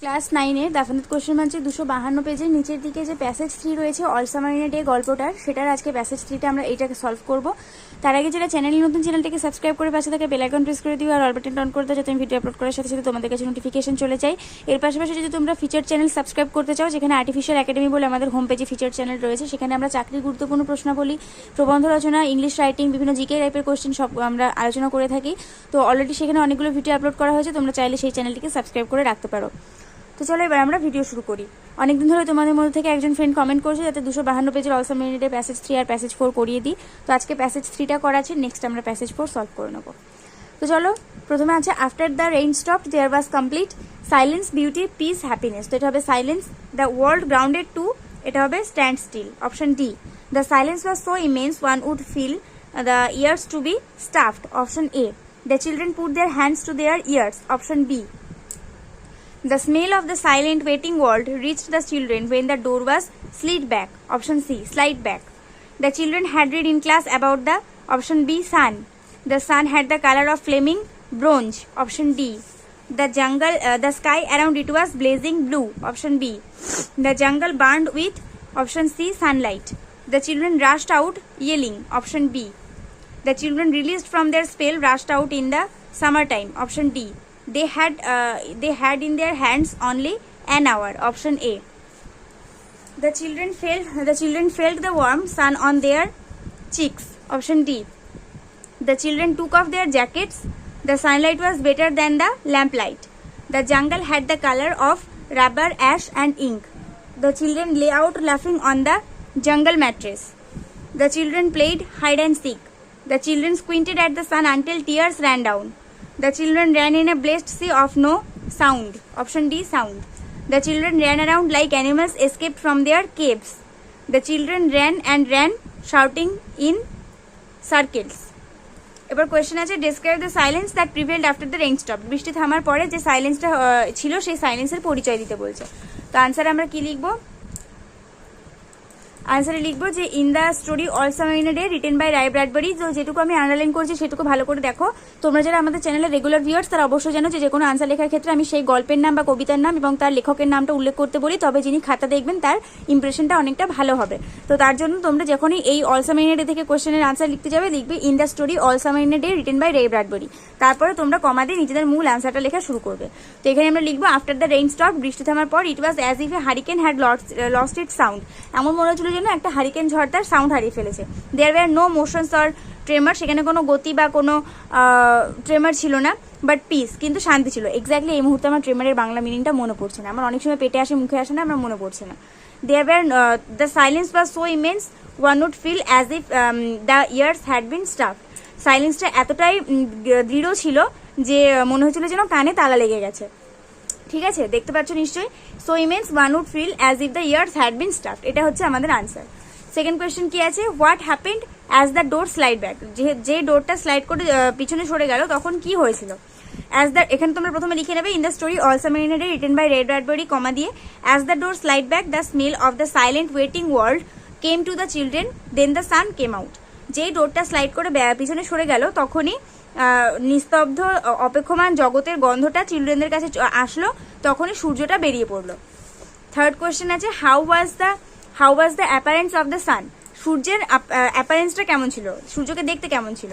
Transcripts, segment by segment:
Class 9-এর দেফিনিট question ব্যাংকের 252 পেজের নিচের দিকে যে প্যাসেজ 3 রয়েছে all summer in a day গল্পটার, সেটার আজকে প্যাসেজ 3টা আমরা এইটাকে সলভ করব। তার আগে যেটা চ্যানেলে নতুন, চ্যানেলটাকে সাবস্ক্রাইব করে পাশে থাকা বেল আইকন প্রেস করে দিও আর অল বাটন অন করে দাও, যাতে আমি ভিডিও আপলোড করার সাথে সাথে তোমাদের কাছে নোটিফিকেশন চলে যায়। এর পাশাপাশি যদি তোমরা ফিচার চ্যানেল সাবস্ক্রাইব করতে চাও, যেখানে আর্টিফিশিয়াল একাডেমি বলে আমাদের হোম পেজে ফিচার চ্যানেল রয়েছে, সেখানে আমরা চাকরির গুরুত্বপূর্ণ প্রশ্নাবলী, প্রবন্ধ রচনা, ইংলিশ রাইটিং, বিভিন্ন জিকে টাইপের কোশ্চেন সব আমরা আলোচনা করে থাকি। তো অলরেডি সেখানে অনেকগুলো ভিডিও আপলোড করা হয়েছে, তোমরা চাইলে সেই চ্যানেলটিকে সাবস্ক্রাইব করে রাখতে পারো। তো চলো এবার আমরা ভিডিও শুরু করি। অনেকদিন ধরে তোমাদের মধ্যে থেকে একজন ফ্রেন্ড কমেন্ট করছে যাতে 252 পেজের all summer in a day passage 3 আর প্যাসেজ 4 করিয়ে দিই। তো আজকে প্যাসেজ 3টা করা আছে, নেক্সট আমরা প্যাসেজ 4 সলভ করে নেব। তো চলো, প্রথমে আছে after the rain stopped there was complete silence, beauty, peace, happiness. তো এটা হবে silence. The world grounded to, এটা হবে stand still, option D. The silence was so immense one would feel the ears to be stuffed, option A. The children put their hands to their ears, option B. The smell of the silent waiting world reached the children when the door was slid back, option C, slide back. The children had read in class about the, option B, sun. The sun had the color of flaming bronze, option D. The sky around it was blazing blue, option B. The jungle burned with, option C, sunlight. The children rushed out yelling, option B. The children released from their spell rushed out in the summertime, option D. They had in their hands only an hour, option A. The children felt the warm sun on their cheeks, option D. The children took off their jackets. The sunlight was better than the lamplight. The jungle had the color of rubber, ash and ink. The children lay out laughing on the jungle mattress. The children played hide and seek. The children squinted at the sun until tears ran down. The children ran in a blessed sea of no sound, option D, sound. The children ran around like animals escaped from their caves. The children ran and ran shouting in circles. এবার question আছে describe the silence that prevailed after the rain stop. বৃষ্টি থামার পরে যে সাইলেন্সটা ছিল সেই সাইলেন্সের পরিচয় দিতে বলছে। তো আনসারে আমরা কি লিখবো? আনসারে লিখবো যে in the story all summer in a day written by Ray Bradbury. তো যেটুকু আমি আন্ডারলাইন করছি সেটুকু ভালো করে দেখো। তোমরা যারা আমাদের চ্যানেলের রেগুলার ভিউয়ার্স তারা অবশ্যই জানো যে কোনো আনসার লেখার ক্ষেত্রে আমি সেই গল্পের নাম বা কবিতার নাম এবং তার লেখকের নামটা উল্লেখ করতে বলি, তবে যিনি খাতা দেখবেন তার ইমপ্রেশনটা অনেকটা ভালো হবে। তো তার জন্য তোমরা যখনই এই all summer in a day থেকে কোশ্চেনের আনসার লিখতে যাবে, লিখবে in the story all summer in a day written by Ray Bradbury. তারপরে তোমরা কমা দিয়ে নিজেদের মূল আনসারটা লেখা শুরু করবে। তো এখানে আমরা লিখবো আফটার দ্য রেইন স্টপ, বৃষ্টি থামার পর, it was as if a hurricane had lost it sound. এমন মনে হচ্ছিল যেন একটা হারিকেন ঝড় তার সাউন্ড হারিয়ে ফেলেছে। দেয়ার ওয়্যার নো মোশনস অর ট্রেমার, সেখানে কোনো গতি বা কোনো ট্রেমার ছিল না, বাট পিস, কিন্তু শান্তি ছিল। এক্স্যাক্টলি এই মুহূর্তে আমার ট্রেমারের বাংলা মিনিংটা মনে পড়ছে না, আমার অনেক সময় পেটে আসে মুখে আসে না, আমার মনে পড়ছে না। There were the silence was so immense one would feel as if the ears had been stuffed. সাইলেন্সটা এতটাই দৃঢ় ছিল যে মনে হচ্ছিল যেন কানে তালা লেগে গেছে। ঠিক আছে, দেখতে পাচ্ছ নিশ্চয়ই। So immense one would feel as if the ears had been stuffed, এটা হচ্ছে আমাদের আনসার। সেকেন্ড কোয়েশ্চেন কি আছে? What happened as the door slide back. যে ডোরটা স্লাইড করে পিছনে সরে গেল তখন কি হয়েছিল? অ্যাজ দ্য, এখানে তোমরা প্রথমে লিখে নেবে in the story all summer in a day written by Ray Bradbury, comma দিয়ে as the door slide back the smell of the silent waiting world came to the children then the sun came out. যেই ডোরটা slide করে পিছনে সরে গেল তখনই নিস্তব্ধ অপেক্ষমান জগতের গন্ধটা চিলড্রেনদের কাছে আসলো, তখনই সূর্যটা বেরিয়ে পড়লো। থার্ড কোয়েশ্চেন আছে how was the অ্যাপারেন্স of the সান। সূর্যের অ্যাপারেন্সটা কেমন ছিল, সূর্যকে দেখতে কেমন ছিল?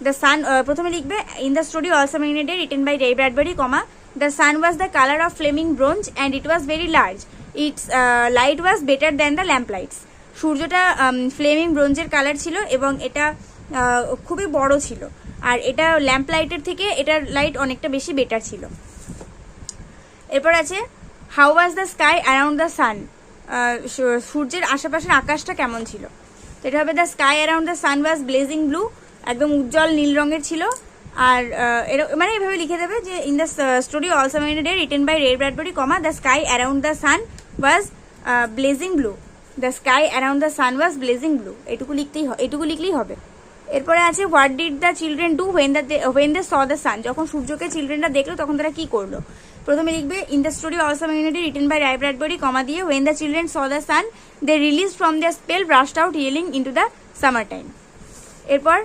দ্য সান, প্রথমে লিখবে in the story all summer in a day written by Ray Bradbury, comma the sun was the colour of flaming bronze and it was very large, its light was better than the lamp lights. সূর্যটা flaming ব্রোঞ্জের colour ছিল এবং এটা খুবই বড় ছিল, আর এটা lamp লাইটের থেকে এটার লাইট অনেকটা বেশি বেটার ছিল। এরপর আছে how was the sky around the সান। সূর্যের আশেপাশের আকাশটা কেমন ছিল? তো এটা হবে the sky around the sun was blazing blue, একদম উজ্জ্বল নীল রঙের ছিল। আর মানে এভাবে লিখে দেবে যে in the story all summer in a day written by Ray Bradbury, comma the sky around the sun was blazing blue, the sky around the sun was blazing blue, এটুকু লিখলেই হবে। এরপরে আছে what did the children do when they saw the sun. যখন সূর্যকে চিলড্রেনরা দেখলো তখন তারা কি করলো? প্রথমে লিখবে in the story all summer in a day written by Ray Bradbury, comma দিয়ে when the children saw the sun they release from the spell rushed out yelling into the summer time. এরপর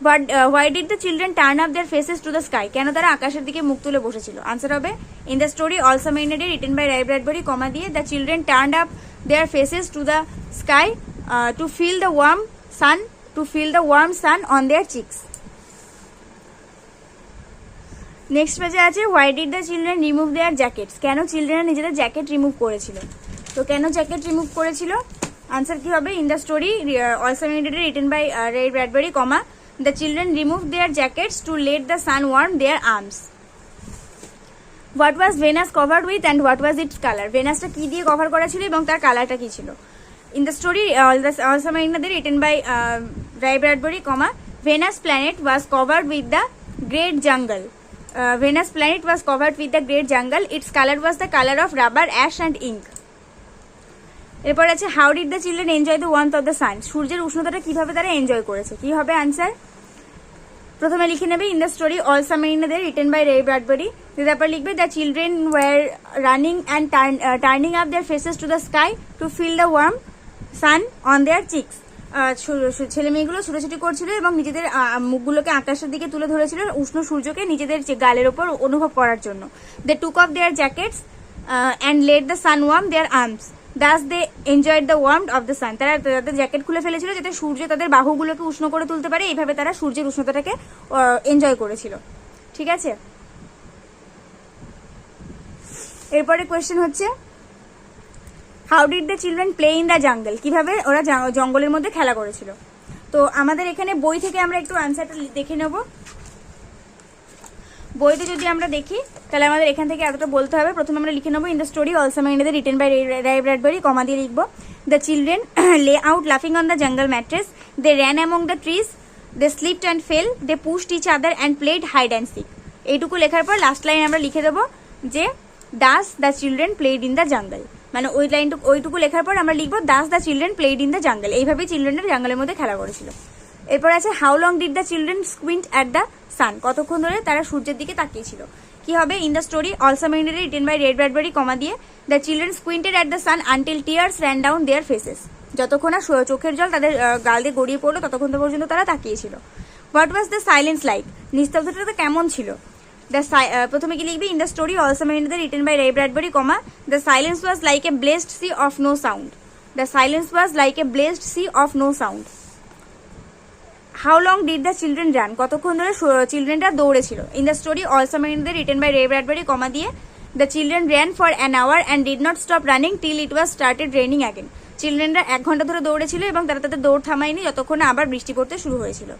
why did the children turn up their faces to the sky, কেন তারা আকাশের দিকে মুখ তুলে বসেছিল? Answer হবে in the story All Summer in a Day written by Ray Bradbury comma দিয়ে the children turn up their faces to the sky to feel the warm sun on their cheeks. Next পেজে আছে why did the children remove their jackets, কেন চিলড্রেনরা নিজেদের jacket remove করেছিল? তো কেন jacket remove করেছিল? আনসার কি হবে in the story All Summer in a Day written by Ray Bradbury comma the children removed their jackets to let the sun warm their arms. What was Venus covered with and what was its color? Venusটা কি দিয়ে cover করা ছিল এবং তার কালারটা কি ছিল? In the story also written by Ray Bradbury, Venus planet was covered with the great jungle. Venus planet was covered with the great jungle. Its color was the color of rubber, ash and ink. এরপর আছে how did the children enjoy the warmth of the সান, সূর্যের উষ্ণতাটা কিভাবে তারা enjoy করেছে? কি হবে answer? প্রথমে লিখে নেবে in the story all summer in the written by Ray Bradbury, তারপর লিখবে the children were running and turning up their faces to the sky to feel the warm sun on their cheeks. ছেলে মেয়েগুলো ছুটোছুটি করছিল এবং নিজেদের মুখগুলোকে আকাশের দিকে তুলে ধরেছিল উষ্ণ সূর্যকে নিজেদের গালের ওপর অনুভব করার জন্য। They took off their jackets and let the sun warm their arms, thus they enjoyed the warmth of the sun. তারা তাদের জ্যাকেট খুলে ফেলেছিল যাতে সূর্য তাদের বাহুগুলোকে উষ্ণ করে তুলতে পারে, এইভাবে তারা সূর্যের উষ্ণতাটাকে এনজয় করেছিল। ঠিক আছে, এরপরে কোয়েশ্চেন হচ্ছে how did the children play in the jungle, কিভাবে ওরা জঙ্গলের মধ্যে খেলা করেছিল? তো আমাদের এখানে বই থেকে আমরা একটু আনসারটা দেখে নেব। বইতে যদি আমরা দেখি তাহলে আমাদের এখান থেকে এতটা বলতে হবে। প্রথমে আমরা লিখে নেবো in the story All Summer in a Day written by Ray Bradbury comma দিয়ে লিখবো দ্য চিলড্রেন লে আউট লাফিং on the jungle mattress, they ran among the trees, they slipped and fell, they pushed each other and played hide and seek. এইটুকু লেখার পর last line আমরা লিখে দেবো যে thus the children played in the jungle, মানে ওইটুকু লেখার পর আমরা লিখবো thus the children played in the jungle. এইভাবেই চিলড্রেনরা জঙ্গলের মধ্যে খেলা করেছিল। এরপর আছে how long did the children squint at the sun, কতক্ষণ ধরে তারা সূর্যের দিকে তাকিয়েছিল? কি হবে in the story All Summer in a Day written by Ray Bradbury comma দিয়ে the children squinted at the sun until tears ran down their faces, যতক্ষণ না চোখের জল তাদের গাল দিয়ে গড়িয়ে পড়লো ততক্ষণ পর্যন্ত তারা তাকিয়েছিল। What was the silence like, নিস্তব্ধতা কেমন ছিল? প্রথমে কি লিখবি in the story All Summer in a Day written by Ray Bradbury comma the silence was like a blessed sea of no sound, the silence was like a blessed sea of no sound. How long did the children run, কতক্ষণ ধরে চিলড্রেনরা দৌড়েছিল? In the story All Summer in a Day written by Ray Bradbury comma দিয়ে the children ran for an hour and did not stop running till it was started raining again, চিলড্রেনরা 1 ঘন্টা ধরে দৌড়েছিল এবং তারা তাদের দৌড় থামায়নি যতক্ষণ আবার বৃষ্টি পড়তে শুরু হয়েছিল।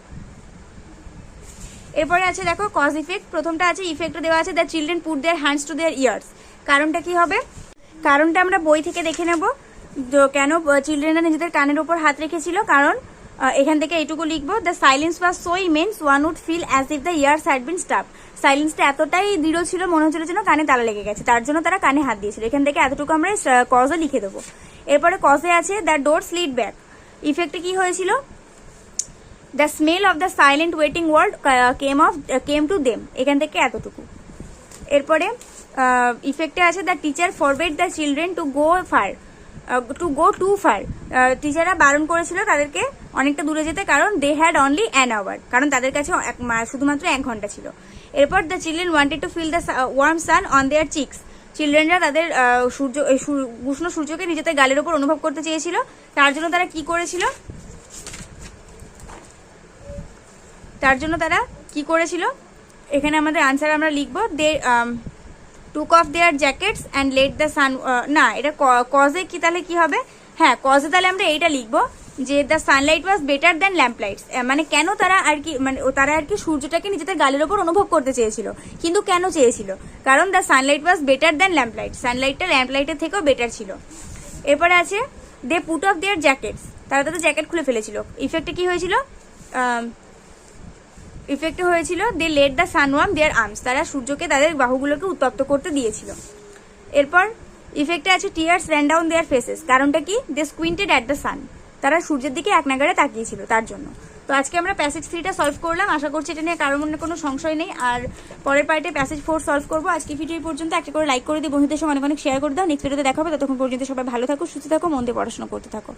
এরপরে আছে দেখো কজ ইফেক্ট, প্রথমটা আছে ইফেক্টটা দেওয়া আছে the children put their hands to their years, কারণটা কি হবে? কারণটা আমরা বই থেকে দেখে নেব কেন চিলড্রেনরা নিজেদের কানের উপর হাত রেখেছিল। কারণ এখান থেকে এইটুকু লিখবো the silence was so immense one would feel as if the ears had been stuff, সাইলেন্সটা এতটাই দৃঢ় ছিল মনে হচ্ছিল যেন কানে তালা লেগে গেছে, তার জন্য তারা কানে হাত দিয়েছিল। এখান থেকে এতটুকু আমরা কজও লিখে দেবো। এরপরে কজে আছে দ্য ডোর স্লিড ব্যাক, ইফেক্টে কি হয়েছিল? The smell of the silent waiting world came to them, এখান থেকে এতটুকু। এরপরে ইফেক্টে আছে the teacher forbade the children to go too far, টিচাররা বারণ করেছিল তাদেরকে অনেকটা দূরে যেতে, কারণ they had only an hour, কারণ তাদের কাছে শুধুমাত্র 1 ঘন্টা ছিল। এরপর the children wanted to feel the warm sun on their cheeks, চিলড্রেনরা তাদের উষ্ণ সূর্যকে নিজেদের গালের উপর অনুভব করতে চেয়েছিল, তার জন্য তারা কি করেছিল? এখানে আমাদের আনসার আমরা লিখবো they took off their jackets and let the sun, না এটা কজে কি তাহলে কি হবে? হ্যাঁ কজে তাহলে আমরা এইটা লিখবো যে the sunlight was better than lamp lights, মানে কেন তারা আর কি সূর্যটাকে নিজেদের গালের ওপর অনুভব করতে চেয়েছিল, কিন্তু কেন চেয়েছিল? কারণ the sunlight was better than lamp light, সানলাইটটা ল্যাম্প লাইটের থেকেও বেটার ছিল। এরপরে আছে they put off their jackets, তারা তাদের জ্যাকেট খুলে ফেলেছিল। ইফেক্টে কি হয়েছিল? ইফেক্টে হয়েছিল they let the sun warm their arms, তারা সূর্যকে তাদের বাহুগুলোকে উত্তপ্ত করতে দিয়েছিল। এরপর ইফেক্টে আছে tears ran down their faces, কারণটা কি? দে স্কুইন্টেড অ্যাট দ্য সান, তারা সূর্যের দিকে এক নাগাড়ে তাকিয়েছিল তার জন্য। তো আজকে আমরা প্যাসেজ 3টা সলভ করলাম, আশা করছি এটা নিয়ে কারোর মনে কোনো সংশয় নেই। আর পরের পার্টে প্যাসেজ 4 সলভ করবো। আজকে ভিডিও পর্যন্ত একটা করে লাইক করে দিই, বন্ধুদের সঙ্গে অনেক শেয়ার করে দাও। নেক্সট ভিডিওতে দেখা হবে, ততক্ষণ পর্যন্ত সবাই ভালো থাকো, সুস্থ থাকো, মন দিয়ে পড়াশোনা করতে থাকো।